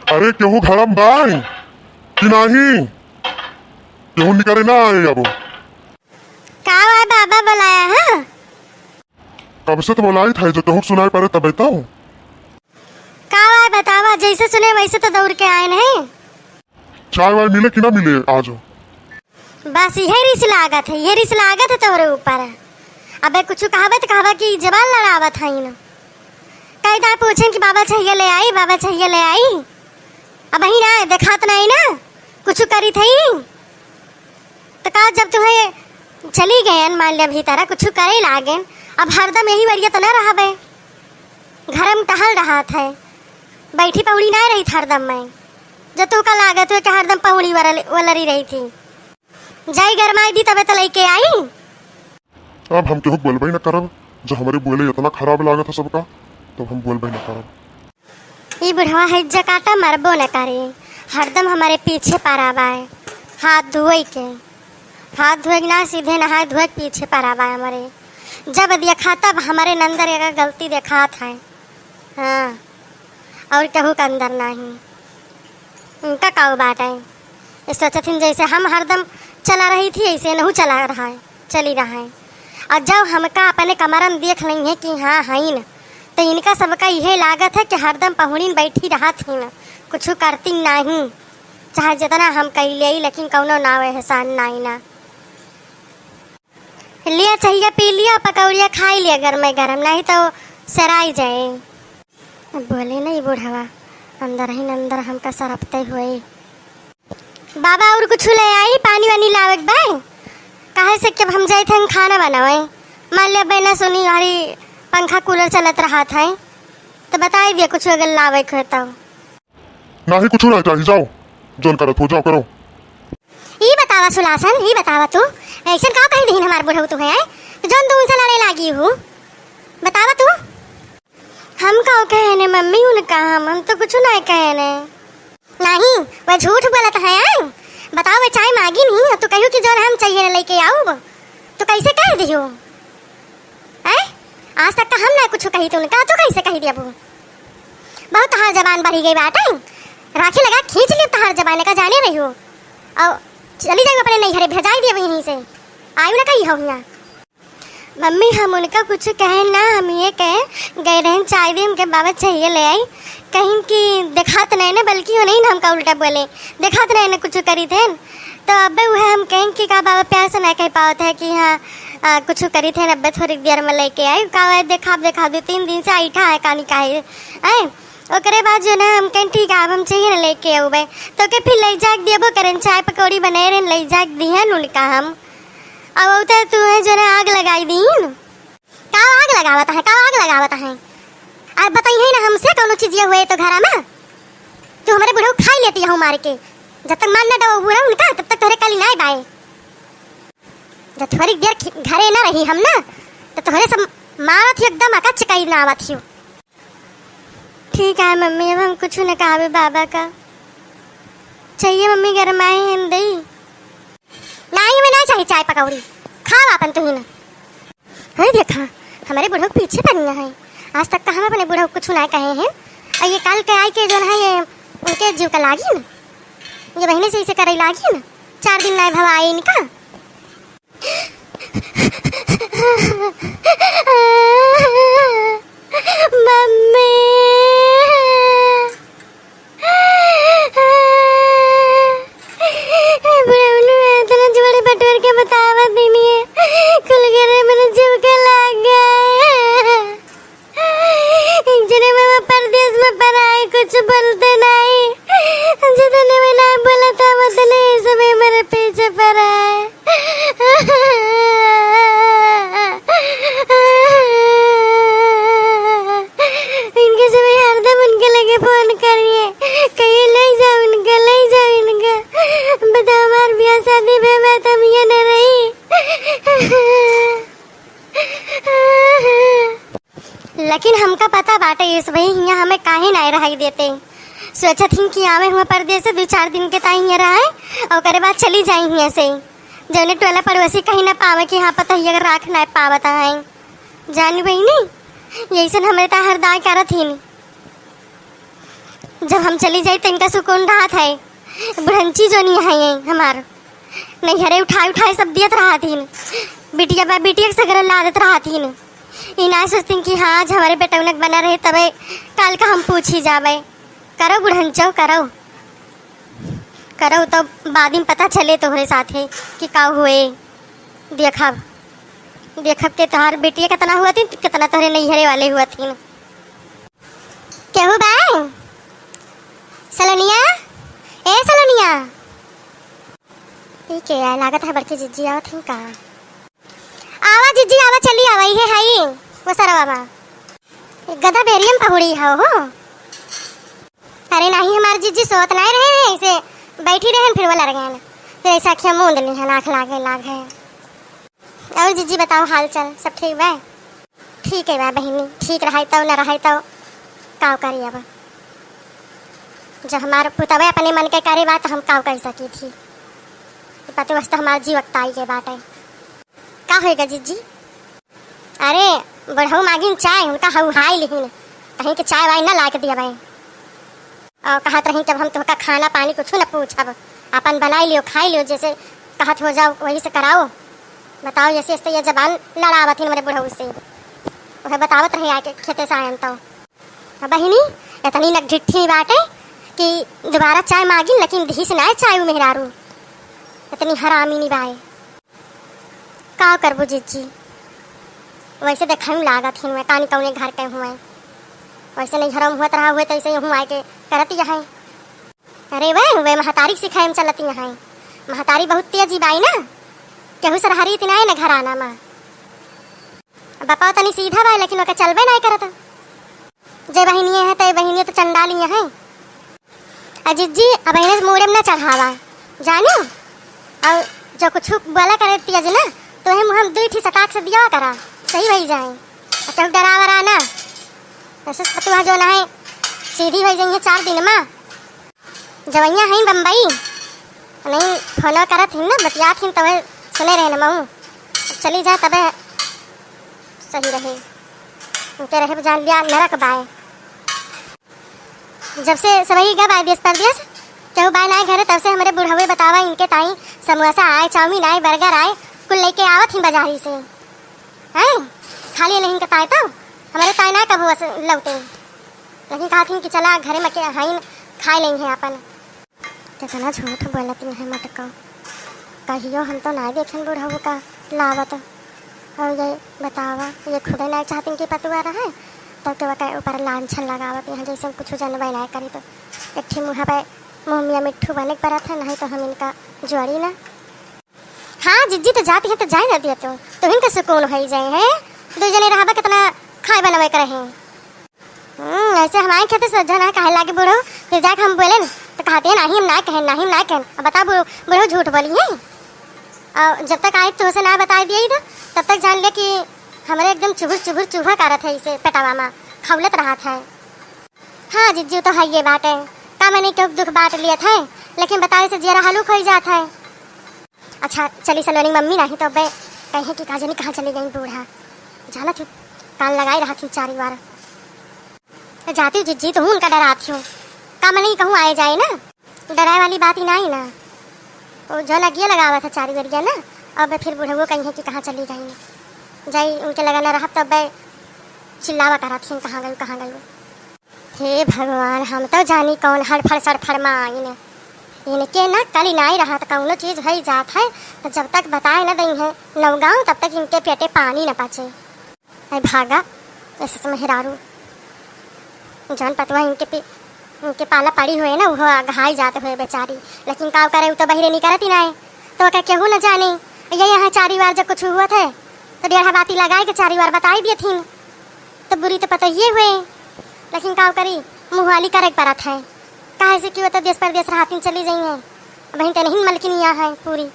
अरे केहू घरम बाय कि नहीं? केहू निकले ना आए अब? का बाबा बुलाया है? कब से तो बुलाई था, जो केहू सुनाई पड़े तब बताओ। का बतावा, जैसे सुने वैसे तो दौड़ के आए नहीं। चाय वाय मिले कि ना मिले आज? बस यही रिस लागत है, ये रिस लागत है तोरे ऊपर। अबे कुछ कहावत कहवा की जबान लड़ावत है ना। कई दार पूछे कि बाबा चाहिए ले आई, बाबा चाहिए ले आई। अब ही ना देखात नहीं ना कुछ करी थी तो का जब तुम्हें चली गए मान लिया भीतर कुछ करे लागे। अब हरदम यही वरिया तो ना रहा बे, घर में टहल रहा था, बैठी पौड़ी ना रही था हरदम में। जो तू का लागत हो कि हरदम पौड़ी वलरी रही थी। जाई गरमाई दी तबे तो लेके आई। अब हम केहू बोलबे न करब, जो हमारे बोले इतना खराब लागत है सबका, तो हम बोलबे न करब। ये बुढ़वा है जकाटा मरबो न करे, हरदम हमारे पीछे परावा है। हाथ धोए के, हाथ धोए ना सीधे नहाए धोए पीछे परावा है हमारे। जब देखा तब हमारे नंदर एक गलती देखा था। हाँ, और कहू का अंदर नहीं। उनका काऊ बात है, सोचथिन जैसे हम हरदम चला रही थी ऐसे नहीं चला रहा है, चली रहा है। और जब हमका अपने कमरम देख लेंगे कि हाँ है न, तो इनका सबका यही लागत है कि हरदम पहुड़ीन बैठी रहा थी न, कुछ करती नहीं। चाहे जितना हम कह ले, लेकिन कौनो ना एहसान नहीं ना। लिया चाहिए पी लिया, पकौड़िया खाई लिया गरम नहीं तो सराई जाए। बोले नहीं बुढ़वा, अंदर ही अंदर हमका सरपते हुए। बाबा और कुछ ले आई, पानी वानी लावे बाय? काहे से जब हम जाए थे खाना बनावे, मान लिया बेना सुनी हरी पंखा कूलर चलत रहा था, तो बताई दिया कुछ अगर लावे के तो। नहीं कुछ नहीं चाहिए, जाओ जोन करत हो जाओ करो। ई बतावा सुलासन, ई बतावा तू ऐसा का कही दीन हमार बुढ़ऊ तू है जोन तू उनसे लड़े लागी हो? बतावा तू। हम का कहने मम्मी उनका, हम तो कुछ नहीं कहने। नहीं वह झूठ बोलत है। बताओ वे चाय मांगी नहीं तो कहियो कि जोन हम चाहिए लेके आओ, तो कैसे कह दियो? आज तक तो हम ना कुछ कही तो उनका, तो कैसे कही दिया? बहुत तहार जबान बढ़ी गई बात है, राखी लगा खींच ली तहार जबान का, जाने रही हो। और चली जाएगी अपने नैहरे, भेजाई दिया वहीं से, आयु ना कही हो यहाँ। मम्मी हम उनका कुछ कहे ना, हम ये कहे गए रहे चाय दे उनके बाबा चाहिए ले आई, कहीं कि देखात नहीं ना, बल्कि वो नहीं ना हमका उल्टा बोले, देखात नहीं ना कुछ करी थे। तो अब वह हम कहें कि का बाबा प्यार से नहीं कह पाते है कि हाँ कुछ करी थे, अब थोड़ी देर में लेके आई। का देखा 2-3 दिन से ऐठा है कानी काहे ओकरे बाद जो ना हम कहें ठीक है अब हम चाहिए ना लेके आऊबे, तो के फिर ले जाके दियबो करें, चाय पकौड़ी बने रहे ले जाके दिहन उनका हम। अब उतर तू है जो ना आग लगाई दीन। का आग लगावता है, का आग लगावता है? अब बताइए ना हमसे कौन चीज ये हुए तो घर में तू हमारे बुढ़ऊ खाई लेती है मार के। जब तक मान ना हुआ उनका तब तक तोहरे कली ना बाए। जब थोड़ी देर घरे ना रही हम ना, तो तोहरे सब मारत ही एकदम अका चिकाई ना आवत ही। ठीक है मम्मी, अब हम कुछ न कहावे बाबा का चाहिए। मम्मी गरमाए हैं दई नहीं, मैं नहीं चाहिए चाय पकौड़ी, खाओ अपन तू ही ना। है देखा हमारे बुढ़ऊ पीछे पड़ना है, आज तक तो हम अपने बुढ़ऊ कुछ ना कहे हैं। और ये कल के आई के जो है ये उनके जीव का लागी ना, ये महीने से इसे करे लागी ना, 4 दिन ना भवा आई इनका। मम्मी इतना जोड़े बटोर के बतावा देनी है, कुल गिरे मेरे जीव के लाग गए। जने मैं परदेश में पराए कुछ बोलते नहीं, जितने में ना बोला था उतने समय मेरे पीछे पराए। इनके समय हरदम उनके लगे फोन करिए, कहीं ले जाओ इनका, ले जाओ इनका। बताओ हमार ब्याह शादी में मैं तुम ये न रही। लेकिन हमका पता बाटे इस भाई यहाँ हमें काहे नहीं रहाई देते। सोचा थी कि आवे हुआ परदेश से 2-4 दिन के ताई यहाँ रहा और करे बाद चली जाई यहाँ से, जौने टोला पड़ोसी कहीं ना पावे कि हाँ पता ही अगर राख ना पावता है। जान बहिनी यही से हमारे ता हरदाय करत थी। जब हम चली जाए तो इनका सुकून रहा था। बुढ़ंची जो नहीं है हमार नहीं हरे उठाए सब दियत रहा थी। बिटिया के सगर ला देत रहा थी। ये ना सोचती कि हाँ आज हमारे बेटौनक बना रहे तबे कल का हम पूछी जावे। करो बुढ़ंचो करो तो बाद में पता चले तोहरे साथे कि का हुए। देखब के तोहार बेटिया कितना हुआ थी कितना तोहरे नैहरे वाले हुआ थी। केहू बा सलोनिया ए सलोनिया ये क्या लागत है बड़की जिज्जी आवत है का। आवा जिज्जी आवा चली आवा ये हाई वो सारा बाबा गधा बेरियम पहुड़ी हो। अरे नहीं हमारी जिज्जी सोत नहीं रहे ऐसे बैठी रहे फिर वो लड़ गए फिर ऐसा अखियाँ मूंद ली है नाक लाग है। और जिज्जी बताओ हाल चाल सब ठीक बा। ठीक है बा बहनी ठीक रहा तो न रहा तो काव करी। अब जब हमारे पुतवे अपने मन के करे बात हम काव कर सकी थी पति वास्ते हमारा जीवकता आई के बात है का होएगा जिज्जी। अरे बढ़ऊ मांगिन चाय उनका हऊ हाई लिहिन कहीं के चाय वाय न ला के दिया भाई। और कहत रही जब हम तुमका खाना पानी कुछ न पूछब अपन बनाई लियो खाई लियो जैसे कहत हो जाओ वही से कराओ। बताओ जैसे ऐसे ये जबान लड़ावत ही मेरे बुढ़ऊ से वह बतावत रही आके खेते से आयन तो बहिनी इतनी नक ढिट्ठी बात है कि दोबारा चाय मांगी लेकिन धी से ना चाय मेहरारू इतनी हरामी नहीं बाए का करबू जिज्जी। वैसे देखा लागत ही मैं कानी कौने घर के हुए वैसे नहीं हरम हुआ रहा हुए तो ऐसे हूँ आए के करती है। अरे वे महतारी सिखाए में चलती है। महतारी बहुत तेजी बाई ना केहू सर हरी इतना है ना घर आना माँ बापा तनी सीधा बाई लेकिन वो चलबे नहीं करता। जे बहनिया है तो बहनिया तो चंडालियाँ हैं। जिज्जी अब इन्हें मोड़े में न चढ़ावा जानो और जो कुछ बोला करे तिया जी ना तो हम दो ठी सटाक से दिया करा सही वही जाए तो डरावा रहा ना ऐसे पतुआ जो ना है सीधी हो जाएंगे 4 दिन में। जवैया हैं बम्बई नहीं फोन करत थी ना बतिया थी तब सुने रहे ना मऊ चली जाए तब सही रहे उनके रहे जान लिया नरक बाय। जब से सभी गए बाय देश परदेश केहू बाय ना घरे तब से हमारे बुढ़ावे बतावा इनके ताई समोसा आए चाउमीन आए बर्गर आए कुल लेके आवत ही बाजारी से हैं खाली नहीं के ताई तो हमारे ताई ना कब लौटे लेकिन कहा थी कि चला घरे में हाइन खाए लेंगे अपन कितना झूठ बोलती है मटको कहियो हम तो ना देखें बुढ़ाऊ का लावत। और ये बतावा ये खुद ना चाहती कि पतुआ रहे तब तो वह ऊपर लाछन लगावत यहाँ जैसे कुछ जनवा ना करी तो एक मुँह पे मुँह मियाँ मिट्ठू बने पर था नहीं तो हम इनका जोड़ी ना। हाँ जिज्जी तो जाती है तो जाए ना दिया तो इनका सुकून हो जाए हैं 2 जने रहा कितना खाए बनवे कर रहे ऐसे हमारे खेते सज्जा ना कहे लागे बुढ़ो फिर जाके हम बोले न तो कहते हैं नहीं हम ना कहें अब बता बुढ़ो झूठ बोली है। और जब तक आए तो उसे ना बता दिया था तब तक जान ले कि हमारे एकदम चुभुर चूहा कर रहा था इसे पेटावा में खौलत रहा था। हाँ जिज्जू तो है ये बात है का मैंने क्यों दुख बांट लिया था लेकिन बताए से जरा हलूक हो जाता है। अच्छा चली सलोनी मम्मी नहीं तो बे कहीं कि काजनी कहाँ चली गई बूढ़ा जाना थी कान लगाई रहा थी 4 बार जाती हूँ जिज्जी तो हूँ उनका डराती हूँ का मैं नहीं कहूँ आए जाए ना डराए वाली बात ही ना ही ना वो जो लगिया लगावा था 4 बार ना अब फिर बूढ़ा वो कहीं कि कहाँ चली गई जाई उनके लगाना रहा तब चिल्लावा करा थी कहाँ गई। हे भगवान हम तो जानी कौन हड़फड़ सड़फड़ में आई इनके ना कल ना ही रहा तो कौनो चीज़ हो जात है तो जब तक बताए न दई है 9 गाँव तब तक इनके पेटे पानी न पाचे। अरे भागा ऐसे तो मेहरारू जान पतवा इनके पाला पड़ी हुए ना वो घाई जाते हुए बेचारी लेकिन काव करे तो बहिरे नहीं करती ना तो क्या केहू न जाने ये यहाँ 4 बार जब कुछ हुआ था तो 1.5 बाती लगाए के 4 बार बताई दिए थी तो बुरी तो पता ही हुए लेकिन काव करी मुँह वाली करे पड़ा था कहे से कि वो तो देश परदेश राहती चली जाइए वहीं तो नहीं मलकिनिया है पूरी।